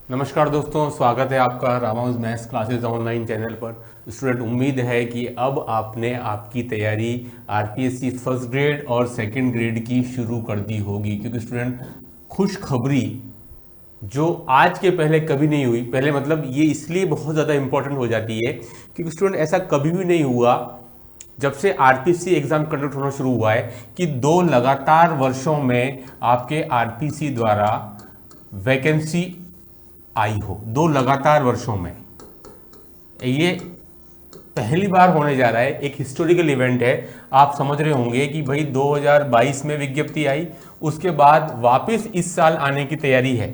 नमस्कार दोस्तों, स्वागत है आपका Ramanuj maths classes online channel पर। स्टूडेंट, उम्मीद है कि अब आपने आपकी तैयारी आरपीएससी फर्स्ट ग्रेड और सेकंड ग्रेड की शुरू कर दी होगी, क्योंकि स्टूडेंट खुशखबरी जो आज के पहले कभी नहीं हुई। पहले मतलब ये इसलिए बहुत ज़्यादा इंपॉर्टेंट हो जाती है क्योंकि स्टूडेंट ऐसा कभी भी नहीं हुआ जब से आरपीसी एग्जाम कंडक्ट होना शुरू हुआ है कि 2 लगातार वर्षों में आपके आरपीसी द्वारा वैकेंसी आई हो। 2 लगातार वर्षों में ये पहली बार होने जा रहा है, एक हिस्टोरिकल इवेंट है। आप समझ रहे होंगे कि भाई 2022 में विज्ञप्ति आई, उसके बाद वापस इस साल आने की तैयारी है।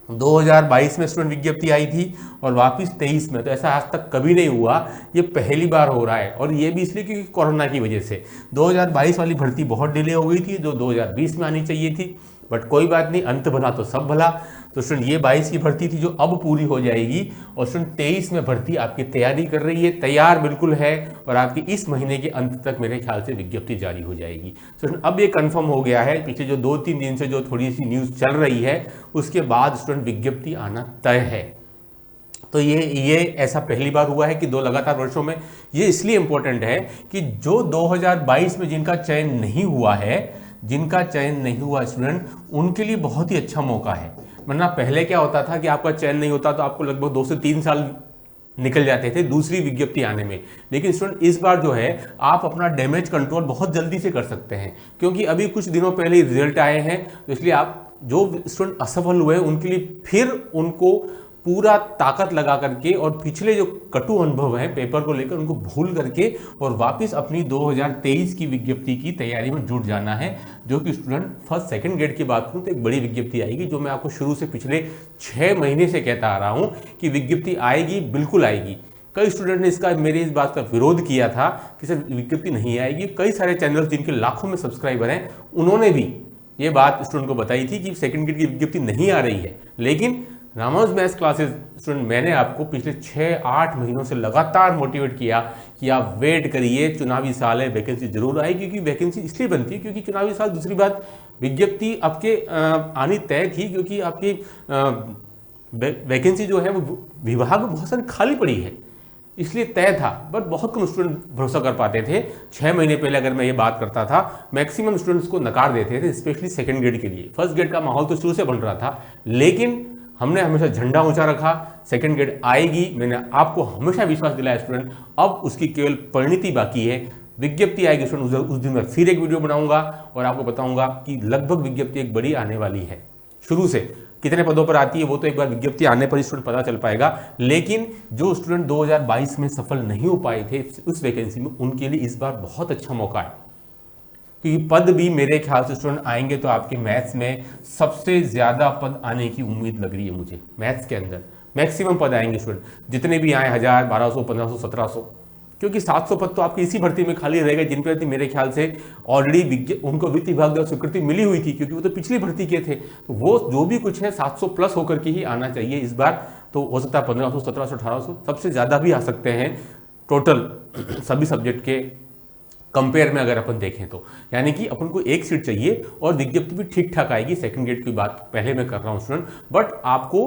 2022 में स्टूडेंट विज्ञप्ति आई थी और वापस 23 में, तो ऐसा आज तक कभी नहीं हुआ, ये पहली बार हो रहा है। और ये भी इसलिए क्योंकि कोरोना की वजह से 2022 वाली भर्ती बहुत डिले हो गई थी, जो 2020 में आनी चाहिए थी, बट कोई बात नहीं, अंत भला तो सब भला। तो स्टूडेंट ये 22 की भर्ती थी जो अब पूरी हो जाएगी, और स्टूडेंट 23 में भर्ती आपकी तैयारी कर रही है, तैयार बिल्कुल है, और आपकी इस महीने के अंत तक मेरे ख्याल से विज्ञप्ति जारी हो जाएगी। स्टूडेंट अब ये कंफर्म हो गया है, पिछले जो 2-3 दिन से जो थोड़ी सी न्यूज़ चल रही है उसके बाद स्टूडेंट विज्ञप्ति आना तय है। तो ये ऐसा पहली बार हुआ है कि 2 लगातार वर्षों में। ये इसलिए इंपॉर्टेंट है कि जो 2022 में जिनका चयन नहीं हुआ है, स्टूडेंट, उनके लिए बहुत ही अच्छा मौका है। वरना पहले क्या होता था कि आपका चयन नहीं होता तो आपको लगभग 2 से 3 साल निकल जाते थे दूसरी विज्ञप्ति आने में। लेकिन स्टूडेंट इस बार जो है आप अपना डैमेज कंट्रोल बहुत जल्दी से कर सकते हैं, क्योंकि अभी कुछ दिनों पहले रिजल्ट आए हैं। तो इसलिए आप जो स्टूडेंट असफल हुए उनके लिए फिर उनको पूरा ताकत लगा करके और पिछले जो कटु अनुभव है पेपर को लेकर उनको भूल करके और वापस अपनी 2023 की विज्ञप्ति की तैयारी में जुट जाना है। जो कि स्टूडेंट फर्स्ट सेकंड ग्रेड की बात करूं तो एक बड़ी विज्ञप्ति आएगी, जो मैं आपको शुरू से पिछले 6 महीने से कहता आ रहा हूं कि विज्ञप्ति आएगी, बिल्कुल आएगी। कई स्टूडेंट ने इसका मेरे इस बात का विरोध किया था कि सर विज्ञप्ति नहीं आएगी। कई सारे चैनल जिनके लाखों में सब्सक्राइबर हैं उन्होंने भी ये बात स्टूडेंट को बताई थी कि सेकंड ग्रेड की विज्ञप्ति नहीं आ रही है। लेकिन रामानुज मैथ्स क्लासेस स्टूडेंट मैंने आपको पिछले 6-8 महीनों से लगातार मोटिवेट किया कि आप वेट करिए, चुनावी साल है, वैकेंसी जरूर आएगी। क्योंकि वैकेंसी इसलिए बनती है क्योंकि चुनावी साल, दूसरी बात विज्ञप्ति आपके आनी तय थी क्योंकि आपकी वैकेंसी जो है वो विभाग में बहुत सारी खाली पड़ी है, इसलिए तय था। बट बहुत कम स्टूडेंट भरोसा कर पाते थे। 6 महीने पहले अगर मैं ये बात करता था, मैक्सिमम स्टूडेंट्स को नकार देते थे, स्पेशली सेकंड ग्रेड के लिए। फर्स्ट ग्रेड का माहौल तो शुरू से बन रहा था, लेकिन हमने हमेशा झंडा ऊंचा रखा, सेकंड ग्रेड आएगी। मैंने आपको हमेशा विश्वास दिलाया स्टूडेंट। अब उसकी केवल परिणति बाकी है, विज्ञप्ति आएगी स्टूडेंट। उस दिन मैं फिर एक वीडियो बनाऊंगा और आपको बताऊंगा कि लगभग विज्ञप्ति एक बड़ी आने वाली है। शुरू से कितने पदों पर आती है वो तो एक बार विज्ञप्ति आने पर ही स्टूडेंट पता चल पाएगा। लेकिन जो स्टूडेंट 2022 में सफल नहीं हो पाए थे उस वैकेंसी में, उनके लिए इस बार बहुत अच्छा मौका है, क्योंकि पद भी मेरे ख्याल से स्टूडेंट आएंगे तो आपके मैथ्स में सबसे ज़्यादा पद आने की उम्मीद लग रही है मुझे। मैथ्स के अंदर मैक्सिमम पद आएंगे स्टूडेंट, जितने भी आए 1000, 1200, 1500, 1700, क्योंकि 700 पद तो आपकी इसी भर्ती में खाली रहेगा, जिन पर मेरे ख्याल से ऑलरेडी उनको वित्त विभाग द्वारा स्वीकृति मिली हुई थी, क्योंकि वो तो पिछली भर्ती के थे। तो वो जो भी कुछ है 700 प्लस होकर के ही आना चाहिए इस बार। तो हो सकता है 1500, 1700, 1800, सबसे ज़्यादा भी आ सकते हैं टोटल सभी सब्जेक्ट के कंपेयर में अगर अपन देखें तो। यानी कि अपन को एक सीट चाहिए और विज्ञप्ति भी ठीक ठाक आएगी। सेकंड ग्रेड की बात पहले मैं कर रहा हूँ स्टूडेंट, बट आपको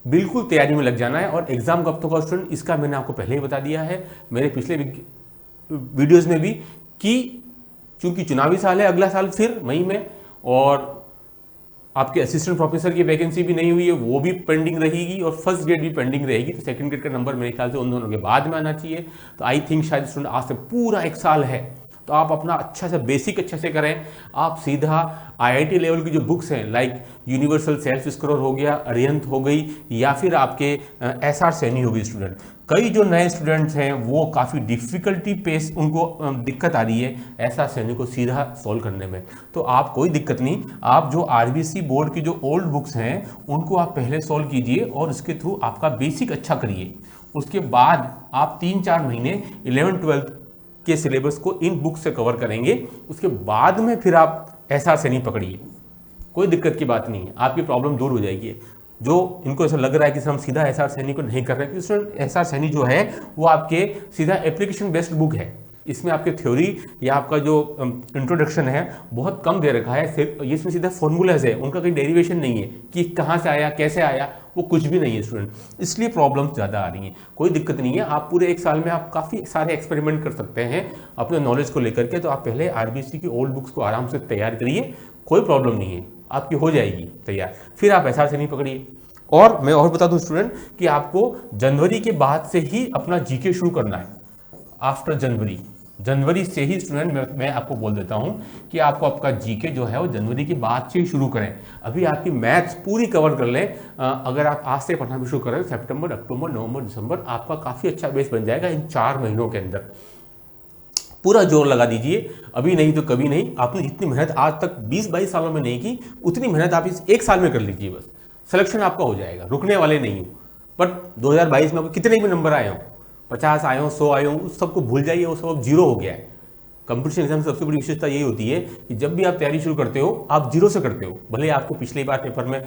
बिल्कुल तैयारी में लग जाना है। और एग्जाम कब तक होगा स्टूडेंट, इसका मैंने आपको पहले ही बता दिया है मेरे पिछले वीडियोस में भी, कि चूंकि चुनावी साल है, अगला साल फिर मई में, और आपके असिस्टेंट प्रोफेसर की वैकेंसी भी नहीं हुई है, वो भी पेंडिंग रहेगी, और फर्स्ट ग्रेड भी पेंडिंग रहेगी। तो सेकंड ग्रेड का नंबर मेरे ख्याल से उन दोनों के बाद में आना चाहिए। तो आई थिंक शायद स्टूडेंट आज से पूरा 1 साल है, तो आप अपना अच्छा से बेसिक अच्छे से करें। आप सीधा आईआईटी लेवल की जो बुक्स हैं, लाइक यूनिवर्सल सेल्फ स्कोर हो गया, अरिहंत हो गई, या फिर आपके एसआर सैनी हो गई स्टूडेंट। कई जो नए स्टूडेंट्स हैं वो काफ़ी डिफिकल्टी पेस उनको दिक्कत आ रही है एसआर सैनी को सीधा सॉल्व करने में। तो आप कोई दिक्कत नहीं, आप जो आरबीसी बोर्ड की जो ओल्ड बुक्स हैं उनको आप पहले सॉल्व कीजिए और उसके थ्रू आपका बेसिक अच्छा करिए। उसके बाद आप 3-4 महीने 11th-12th के सिलेबस को इन बुक से कवर करेंगे। उसके बाद में फिर आप एसआर सैनी पकड़िए, कोई दिक्कत की बात नहीं है, आपकी प्रॉब्लम दूर हो जाएगी। जो इनको ऐसा लग रहा है कि सर हम सीधा एसआर सैनी को नहीं कर रहे हैं, क्योंकि एसआर सैनी जो है वो आपके सीधा एप्लीकेशन बेस्ड बुक है। इसमें आपके थ्योरी या आपका जो इंट्रोडक्शन है बहुत कम दे रखा है। सिर्फ ये इसमें सीधा फॉर्मूलाज है, उनका कोई डेरिवेशन नहीं है कि कहाँ से आया कैसे आया, वो कुछ भी नहीं है स्टूडेंट, इसलिए प्रॉब्लम्स ज़्यादा आ रही हैं। कोई दिक्कत नहीं है, आप पूरे एक साल में आप काफ़ी सारे एक्सपेरिमेंट कर सकते हैं अपने नॉलेज को लेकर के। तो आप पहले आरबीएससी की ओल्ड बुक्स को आराम से तैयार करिए, कोई प्रॉब्लम नहीं है, आपकी हो जाएगी तैयार, फिर आप एसआर से नहीं पकड़िए। और मैं और बता दूं स्टूडेंट कि आपको जनवरी के बाद से ही अपना जीके शुरू करना है, आफ्टर जनवरी से ही स्टूडेंट मैं आपको बोल देता हूं कि आपको आपका जीके जो है वो जनवरी के बाद से ही शुरू करें। अभी आपकी मैथ्स पूरी कवर कर लें, अगर आप आज से पढ़ना भी शुरू करें सितंबर, अक्टूबर, नवंबर, दिसंबर, आपका काफ़ी अच्छा बेस बन जाएगा। इन 4 महीनों के अंदर पूरा जोर लगा दीजिए, अभी नहीं तो कभी नहीं। आपने जितनी मेहनत आज तक 20-22 सालों में नहीं की, उतनी मेहनत आप इस एक साल में कर लीजिए, बस सिलेक्शन आपका हो जाएगा। रुकने वाले नहीं हो। बट 2022 में आपको कितने भी नंबर आए हों, 50 आए हों, 100 आए हों, उस सबको भूल जाइए, वो सब अब जीरो हो गया है। कंपटीशन एग्जाम सबसे बड़ी विशेषता यही होती है कि जब भी आप तैयारी शुरू करते हो आप जीरो से करते हो। भले आपको पिछली बार पेपर में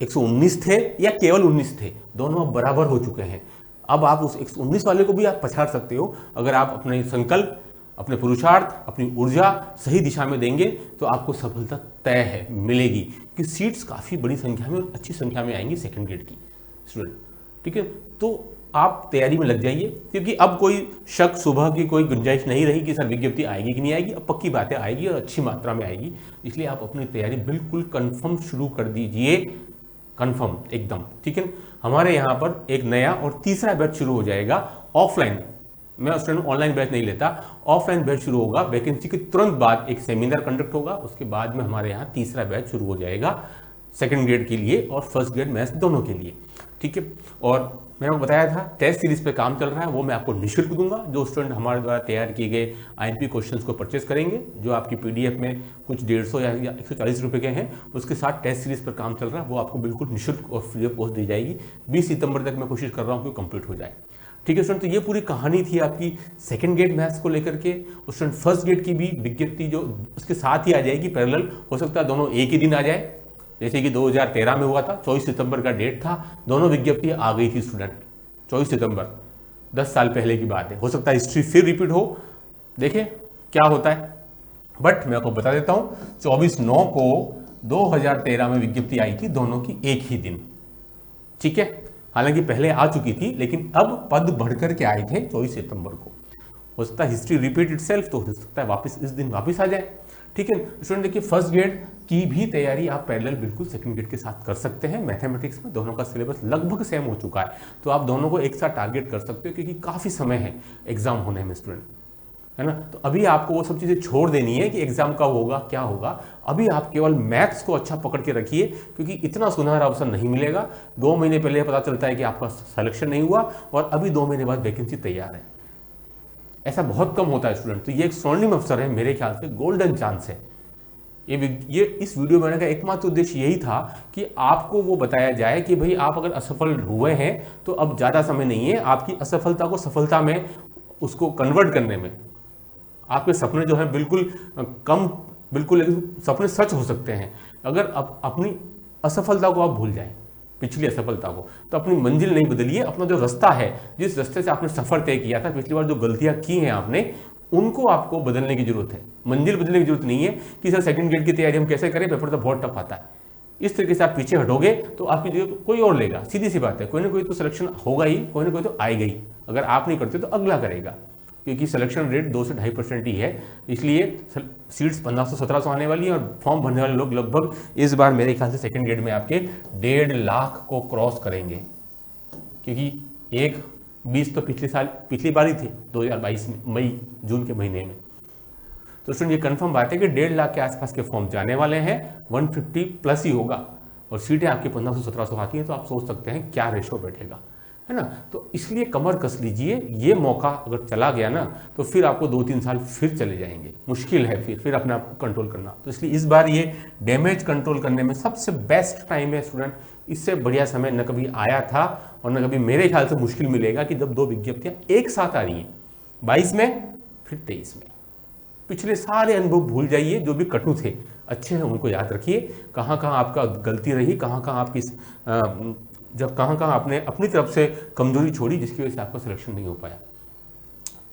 119 थे या केवल 19 थे, दोनों अब बराबर हो चुके हैं। अब आप उस 119 वाले को भी आप पछाड़ सकते हो अगर आप अपने संकल्प, अपने पुरुषार्थ, अपनी ऊर्जा सही दिशा में देंगे तो आपको सफलता तय है, मिलेगी। कि सीट्स काफ़ी बड़ी संख्या में और अच्छी संख्या में आएंगी सेकंड ग्रेड की स्टूडेंट, ठीक है। तो आप तैयारी में लग जाइए, क्योंकि अब कोई शक सुबह की कोई गुंजाइश नहीं रही कि सर विज्ञप्ति आएगी कि नहीं आएगी। अब पक्की बातें आएगी और अच्छी मात्रा में आएगी, इसलिए आप अपनी तैयारी बिल्कुल कन्फर्म शुरू कर दीजिए, कन्फर्म एकदम, ठीक है। हमारे यहाँ पर एक नया और तीसरा बैच शुरू हो जाएगा ऑफलाइन। मैं उस टाइम ऑनलाइन बैच नहीं लेता, ऑफलाइन बैच शुरू होगा। वैकेंसी के तुरंत बाद एक सेमिनार कंडक्ट होगा, उसके बाद में हमारे यहाँ तीसरा बैच शुरू हो जाएगा सेकंड ग्रेड के लिए और फर्स्ट ग्रेड मैथ्स दोनों के लिए, ठीक है। और मैंने आपको बताया था टेस्ट सीरीज पे काम चल रहा है, वो मैं आपको निःशुल्क दूंगा। जो स्टूडेंट हमारे द्वारा तैयार किए गए आईएमपी क्वेश्चंस को परचेस करेंगे, जो आपकी पीडीएफ में कुछ 150 या 140 रुपये के हैं, उसके साथ टेस्ट सीरीज पर काम चल रहा है, वो आपको बिल्कुल निःशुल्क और फ्री ऑफ कॉस्ट दी जाएगी। 20 सितंबर तक मैं कोशिश कर रहा हूँ कि कंप्लीट हो जाए, ठीक है स्टूडेंट। तो ये पूरी कहानी थी आपकी सेकंड ग्रेड मैथ्स को लेकर के। स्टूडेंट फर्स्ट ग्रेड की भी विज्ञप्ति जो उसके साथ ही आ जाएगी पैरेलल, हो सकता है दोनों एक ही दिन आ जाए, जैसे कि 2013 में हुआ था। 24 सितंबर का डेट था, दोनों विज्ञप्ति आ गई थी स्टूडेंट 24 सितंबर, 10 साल पहले की बात है। हो सकता है हिस्ट्री फिर रिपीट हो, देखें क्या होता है। बट मैं आपको बता देता हूँ 24/9 को 2013 में विज्ञप्ति आई थी, दोनों की एक ही दिन, ठीक है। हालांकि पहले आ चुकी थी, लेकिन अब पद बढ़कर के आए थे 24 सितंबर को। हो सकता है हिस्ट्री रिपीट इटसेल्फ, तो हो सकता है वापस इस दिन वापस आ जाए, ठीक है स्टूडेंट। देखिए फर्स्ट ग्रेड की भी तैयारी आप पैरेलल बिल्कुल सेकंड ग्रेड के साथ कर सकते हैं। मैथमेटिक्स में दोनों का सिलेबस लगभग सेम हो चुका है, तो आप दोनों को एक साथ टारगेट कर सकते हो, क्योंकि काफ़ी समय है एग्जाम होने में स्टूडेंट, है ना। तो अभी आपको वो सब चीज़ें छोड़ देनी है कि एग्जाम कब होगा क्या होगा। अभी आप केवल मैथ्स को अच्छा पकड़ के रखिए, क्योंकि इतना सुनहरा अवसर नहीं मिलेगा। 2 महीने पहले पता चलता है कि आपका सिलेक्शन नहीं हुआ और अभी 2 महीने बाद वैकेंसी तैयार है, ऐसा बहुत कम होता है स्टूडेंट। तो ये एक स्वर्णिम अवसर है, मेरे ख्याल से गोल्डन चांस है। ये इस वीडियो बनाने का एकमात्र उद्देश्य यही था कि आपको वो बताया जाए कि भाई आप अगर असफल हुए हैं तो अब ज़्यादा समय नहीं है आपकी असफलता को सफलता में उसको कन्वर्ट करने में। आपके सपने जो हैं बिल्कुल सपने सच हो सकते हैं अगर अपनी असफलता को आप भूल जाएं, पिछली असफलता को। तो अपनी मंजिल नहीं बदलिए, अपना जो रास्ता है, जिस रास्ते से आपने सफर तय किया था पिछली बार, जो गलतियां की हैं आपने, उनको आपको बदलने की जरूरत है। मंजिल बदलने की जरूरत नहीं है कि सर सेकंड ग्रेड की तैयारी हम कैसे करें, पेपर तो बहुत टफ आता है। इस तरीके से आप पीछे हटोगे तो आपकी जगह कोई और लेगा, सीधी सी बात है। कोई ना कोई तो सिलेक्शन होगा ही, कोई ना कोई तो आएगा ही। अगर आप नहीं करते तो अगला करेगा, क्योंकि सिलेक्शन रेट 2 से 2.5% ही है। इसलिए सीट्स 1500-1700 आने वाली है और फॉर्म भरने वाले लोग लगभग इस बार मेरे ख्याल से सेकंड ग्रेड में आपके 1.5 लाख को क्रॉस करेंगे, क्योंकि 1/20 तो पिछली बार ही थे 2022 में मई जून के महीने में। तो स्टूडेंट ये कंफर्म बात है कि 1.5 लाख के आसपास के फॉर्म जाने वाले हैं, 150 प्लस ही होगा और सीटें आपकी 1500-1700 आती हैं। तो आप सोच सकते हैं क्या रेशो बैठेगा, है ना। तो इसलिए कमर कस लीजिए, ये मौका अगर चला गया ना तो फिर आपको 2-3 साल फिर चले जाएंगे, मुश्किल है फिर अपने आप को कंट्रोल करना। तो इसलिए इस बार ये डैमेज कंट्रोल करने में सबसे बेस्ट टाइम है स्टूडेंट। इससे बढ़िया समय न कभी आया था और न कभी मेरे ख्याल से मुश्किल मिलेगा कि जब 2 विज्ञप्तियां एक साथ आ रही हैं, 22 में फिर 23 में। पिछले सारे अनुभव भूल जाइए, जो भी कटु थे अच्छे हैं उनको याद रखिए। कहाँ कहाँ आपका गलती रही, कहाँ कहाँ आपकी कहाँ आपने अपनी तरफ से कमजोरी छोड़ी, जिसकी वजह से आपका सिलेक्शन नहीं हो पाया।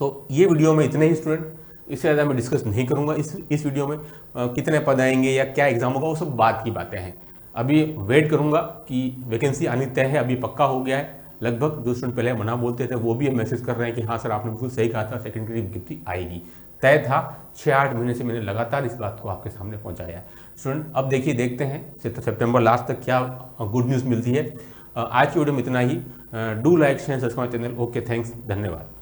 तो ये वीडियो में इतने ही स्टूडेंट, इससे ज़्यादा मैं डिस्कस नहीं करूँगा इस वीडियो में। कितने पद आएंगे या क्या एग्जाम होगा वो सब बात की बातें हैं। अभी वेट करूंगा कि वैकेंसी आनी तय है, अभी पक्का हो गया है लगभग। जो स्टूडेंट पहले मना बोलते थे वो भी मैसेज कर रहे हैं कि हाँ सर आपने बिल्कुल सही कहा था, सेकंड ग्रेड विज्ञप्ति आएगी। तय था, 6-8 महीने से मैंने लगातार इस बात को आपके सामने पहुंचाया है। स्टूडेंट अब देखिए, देखते हैं सितंबर लास्ट तक क्या गुड न्यूज़ मिलती है। आज की वीडियो में इतना ही। Do like share subscribe channel. Okay, thanks, धन्यवाद।